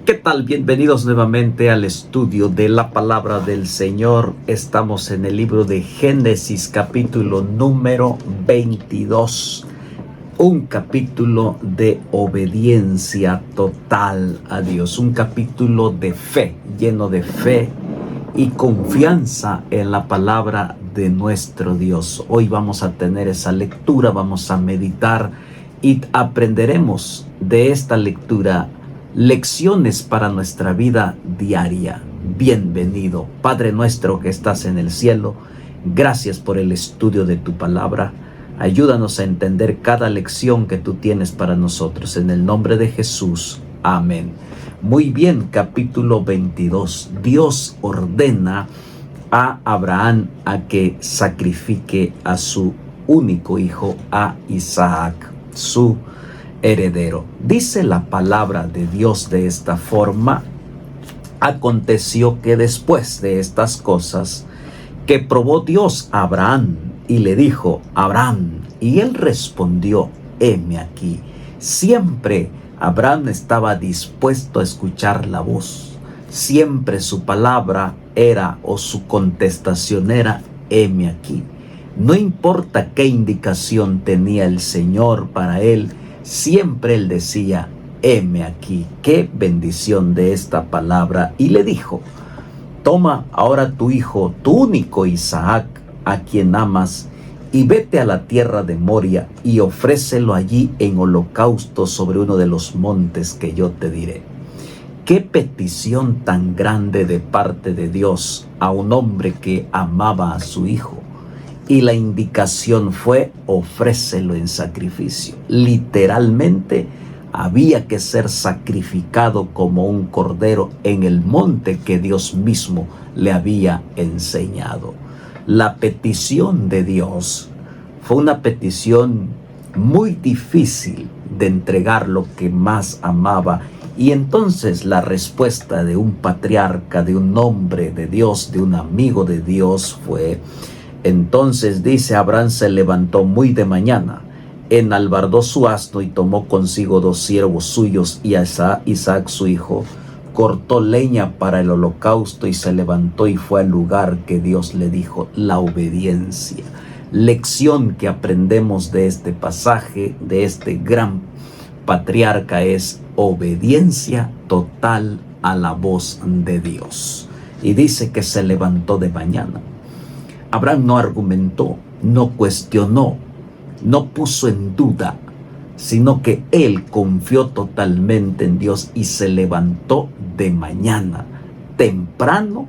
¿Qué tal? Bienvenidos nuevamente al estudio de la palabra del Señor. Estamos en el libro de Génesis, capítulo número 22. Un capítulo de obediencia total a Dios. Un capítulo de fe, lleno de fe y confianza en la palabra de nuestro Dios. Hoy vamos a tener esa lectura, vamos a meditar y aprenderemos de esta lectura lecciones para nuestra vida diaria. Bienvenido, Padre nuestro que estás en el cielo. Gracias por el estudio de tu palabra. Ayúdanos a entender cada lección que tú tienes para nosotros. En el nombre de Jesús. Amén. Muy bien, capítulo 22. Dios ordena a Abraham a que sacrifique a su único hijo, a Isaac, su heredero. Dice la palabra de Dios de esta forma: aconteció que después de estas cosas, que probó Dios a Abraham y le dijo: Abraham, y él respondió: heme aquí. Siempre Abraham estaba dispuesto a escuchar la voz. Siempre su palabra era, o su contestación era: heme aquí. No importa qué indicación tenía el Señor para él, siempre él decía: heme aquí. Qué bendición de esta palabra. Y le dijo: toma ahora tu hijo, tu único Isaac, a quien amas, y vete a la tierra de Moria y ofrécelo allí en holocausto sobre uno de los montes que yo te diré. Qué petición tan grande de parte de Dios a un hombre que amaba a su hijo. Y la indicación fue: ofrécelo en sacrificio. Literalmente había que ser sacrificado como un cordero en el monte que Dios mismo le había enseñado. La petición de Dios fue una petición muy difícil de entregar lo que más amaba. Y entonces la respuesta de un patriarca, de un hombre de Dios, de un amigo de Dios fue: entonces dice, Abraham se levantó muy de mañana, enalbardó su asno y tomó consigo 2 siervos suyos y a Isaac su hijo, cortó leña para el holocausto y se levantó y fue al lugar que Dios le dijo. La obediencia. Lección que aprendemos de este pasaje, de este gran patriarca, es obediencia total a la voz de Dios. Y dice que se levantó de mañana. Abraham no argumentó, no cuestionó, no puso en duda, sino que él confió totalmente en Dios y se levantó de mañana, temprano,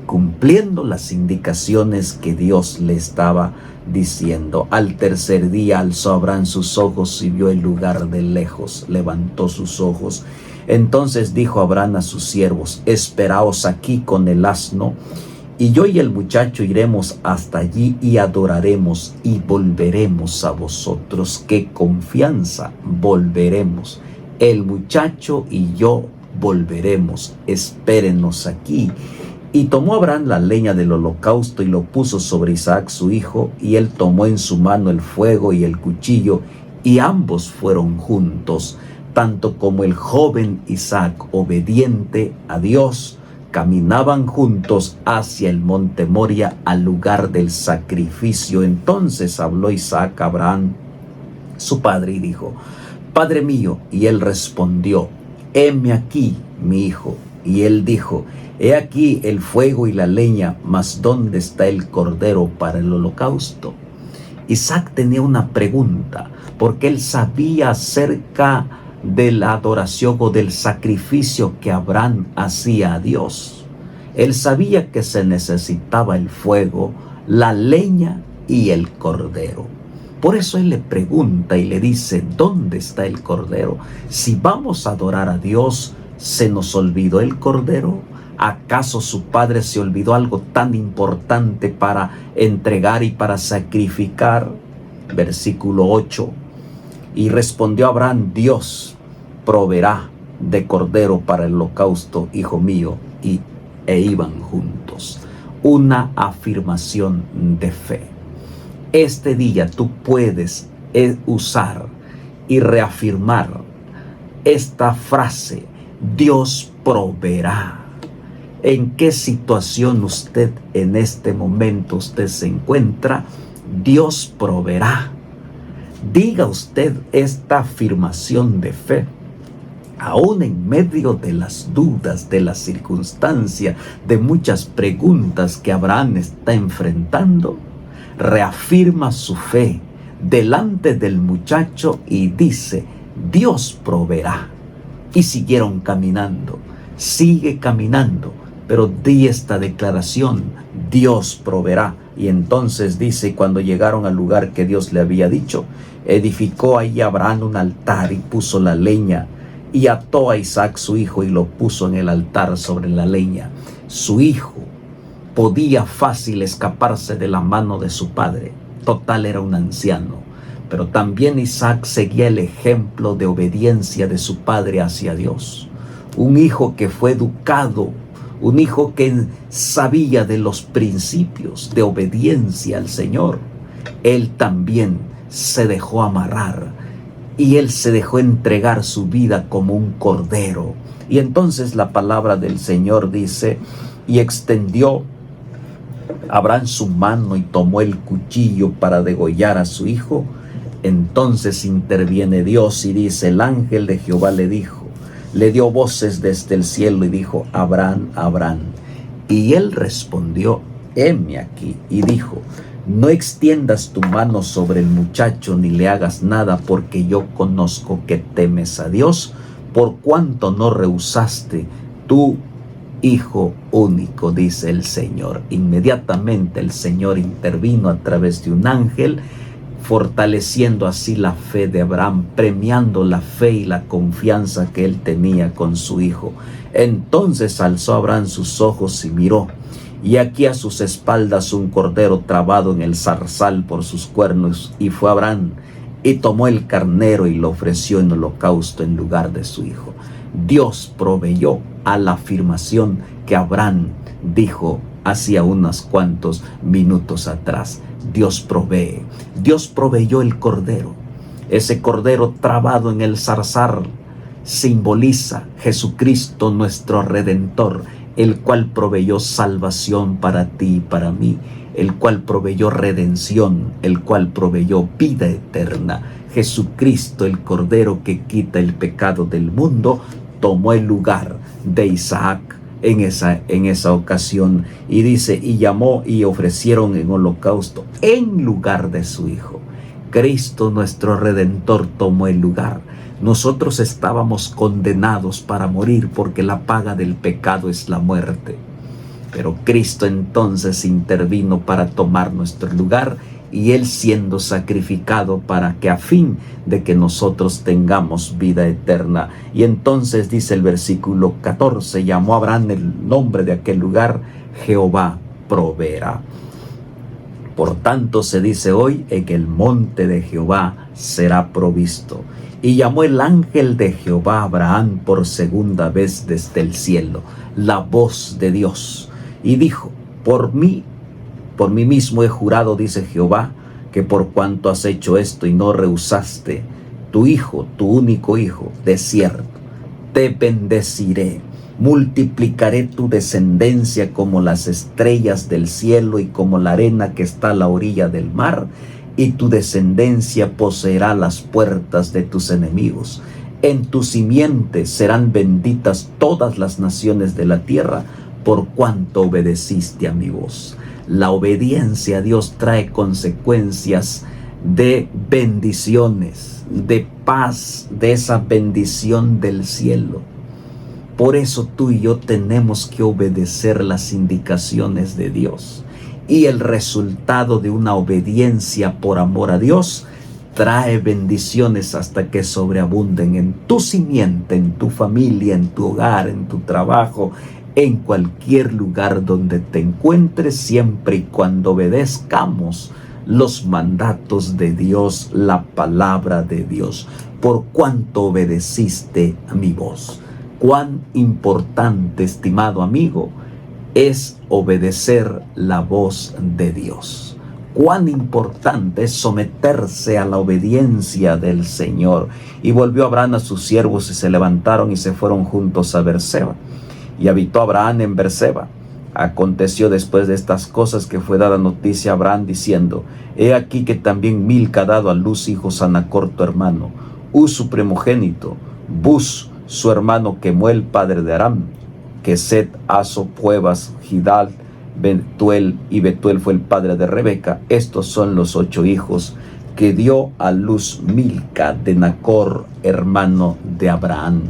cumpliendo las indicaciones que Dios le estaba diciendo. Al tercer día alzó Abraham sus ojos y vio el lugar de lejos, levantó sus ojos. Entonces dijo Abraham a sus siervos: esperaos aquí con el asno, y yo y el muchacho iremos hasta allí y adoraremos y volveremos a vosotros. ¡Qué confianza! Volveremos. El muchacho y yo volveremos. Espérenos aquí. Y tomó Abraham la leña del holocausto y lo puso sobre Isaac su hijo, y él tomó en su mano el fuego y el cuchillo, y ambos fueron juntos, tanto como el joven Isaac, obediente a Dios, caminaban juntos hacia el monte Moria, al lugar del sacrificio. Entonces habló Isaac a Abraham, su padre, y dijo: Padre mío. Y él respondió: heme aquí, mi hijo. Y él dijo: he aquí el fuego y la leña, mas ¿dónde está el cordero para el holocausto? Isaac tenía una pregunta, porque él sabía acerca de la adoración o del sacrificio que Abraham hacía a Dios. Él sabía que se necesitaba el fuego, la leña y el cordero. Por eso él le pregunta y le dice: ¿dónde está el cordero? Si vamos a adorar a Dios, ¿se nos olvidó el cordero? ¿Acaso su padre se olvidó algo tan importante para entregar y para sacrificar? Versículo 8. Y respondió Abraham: Dios proveerá de cordero para el holocausto, hijo mío. E iban juntos. Una afirmación de fe. Este día tú puedes usar y reafirmar esta frase Dios proveerá. ¿En qué situación usted en este momento usted se encuentra? Dios proveerá. Diga usted esta afirmación de fe. Aún en medio de las dudas, de la circunstancia, de muchas preguntas que Abraham está enfrentando, reafirma su fe delante del muchacho y dice: Dios proveerá. Y siguieron caminando. Sigue caminando, pero di esta declaración: Dios proveerá. Y entonces dice, cuando llegaron al lugar que Dios le había dicho, edificó ahí Abraham un altar y puso la leña, y ató a Isaac su hijo y lo puso en el altar sobre la leña. Su hijo podía fácil escaparse de la mano de su padre. Total, era un anciano. Pero también Isaac seguía el ejemplo de obediencia de su padre hacia Dios. Un hijo que fue educado, un hijo que sabía de los principios de obediencia al Señor. Él también se dejó amarrar y él se dejó entregar su vida como un cordero. Y entonces la palabra del Señor dice: y extendió Abraham su mano y tomó el cuchillo para degollar a su hijo. Entonces interviene Dios y dice: el ángel de Jehová le dio voces desde el cielo y dijo: Abraham, Abraham. Y él respondió: heme aquí. Y dijo: no extiendas tu mano sobre el muchacho ni le hagas nada, porque yo conozco que temes a Dios, por cuanto no rehusaste tu hijo único, dice el Señor. Inmediatamente el Señor intervino a través de un ángel, fortaleciendo así la fe de Abraham, premiando la fe y la confianza que él tenía con su hijo. Entonces alzó Abraham sus ojos y miró, y aquí a sus espaldas un cordero trabado en el zarzal por sus cuernos, y fue Abraham y tomó el carnero y lo ofreció en holocausto en lugar de su hijo. Dios proveyó a la afirmación que Abraham dijo hacía unos cuantos minutos atrás. Dios provee. Dios proveyó el cordero. Ese cordero trabado en el zarzal simboliza Jesucristo, nuestro Redentor, el cual proveyó salvación para ti y para mí, el cual proveyó redención, el cual proveyó vida eterna. Jesucristo, el Cordero que quita el pecado del mundo, tomó el lugar de Isaac en esa ocasión, y dice: y llamó y ofrecieron en holocausto en lugar de su hijo. Cristo, nuestro Redentor, tomó el lugar. Nosotros estábamos condenados para morir, porque la paga del pecado es la muerte. Pero Cristo entonces intervino para tomar nuestro lugar, y Él siendo sacrificado para que a fin de que nosotros tengamos vida eterna. Y entonces dice el versículo 14: llamó a Abraham el nombre de aquel lugar Jehová proveerá. Por tanto se dice hoy: en el monte de Jehová será provisto. Y llamó el ángel de Jehová a Abraham por segunda vez desde el cielo, la voz de Dios, y dijo: por mí mismo he jurado, dice Jehová, que por cuanto has hecho esto y no rehusaste tu hijo, tu único hijo, de cierto, te bendeciré, multiplicaré tu descendencia como las estrellas del cielo y como la arena que está a la orilla del mar, y tu descendencia poseerá las puertas de tus enemigos. En tu simiente serán benditas todas las naciones de la tierra, por cuanto obedeciste a mi voz. La obediencia a Dios trae consecuencias de bendiciones, de paz, de esa bendición del cielo. Por eso tú y yo tenemos que obedecer las indicaciones de Dios. Y el resultado de una obediencia por amor a Dios trae bendiciones hasta que sobreabunden en tu simiente, en tu familia, en tu hogar, en tu trabajo, en cualquier lugar donde te encuentres, siempre y cuando obedezcamos los mandatos de Dios, la palabra de Dios. Por cuanto obedeciste a mi voz. Cuán importante, estimado amigo, es obedecer la voz de Dios. cuán importante es someterse a la obediencia del Señor. Y volvió Abraham a sus siervos y se levantaron y se fueron juntos a Berseba. Y habitó Abraham en Berseba. Aconteció después de estas cosas que fue dada noticia a Abraham diciendo: he aquí que también Milca ha dado a luz hijos a Nachr tu hermano, Uz su primogénito, Buz su hermano, Kemuel padre de Aram, Keset, Aso, Puebas, Gidal, Betuel, y Betuel fue el padre de Rebeca. Estos son los 8 hijos que dio a luz Milca de Nachr, hermano de Abraham.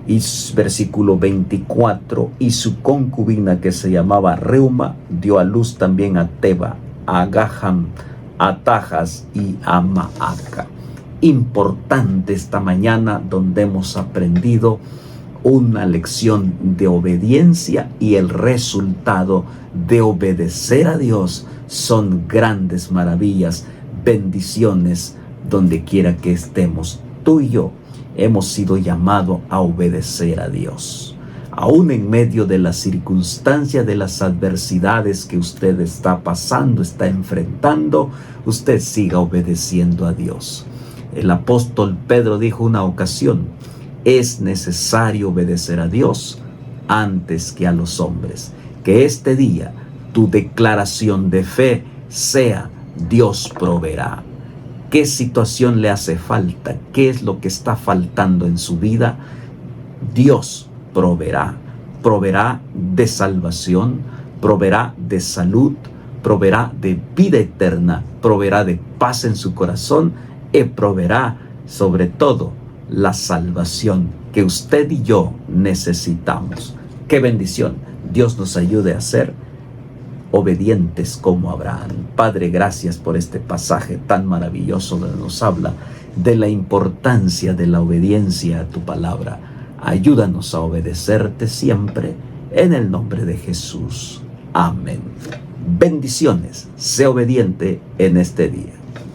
Y versículo 24, y su concubina que se llamaba Reuma dio a luz también a Teba, a Gaham, a Tajas y a Maaca. Importante esta mañana, donde hemos aprendido una lección de obediencia, y el resultado de obedecer a Dios son grandes maravillas, bendiciones, donde quiera que estemos. Tú y yo hemos sido llamados a obedecer a Dios. Aún en medio de las circunstancias, de las adversidades que usted está pasando, está enfrentando, usted siga obedeciendo a Dios. El apóstol Pedro dijo una ocasión: es necesario obedecer a Dios antes que a los hombres. Que este día tu declaración de fe sea: Dios proveerá. ¿Qué situación le hace falta? ¿Qué es lo que está faltando en su vida? Dios proveerá. Proveerá de salvación, proveerá de salud, proveerá de vida eterna, proveerá de paz en su corazón y proveerá sobre todo la salvación que usted y yo necesitamos. ¡Qué bendición! Dios nos ayude a ser obedientes como Abraham. Padre, gracias por este pasaje tan maravilloso donde nos habla de la importancia de la obediencia a tu palabra. Ayúdanos a obedecerte siempre, en el nombre de Jesús. Amén. Bendiciones. Sé obediente en este día.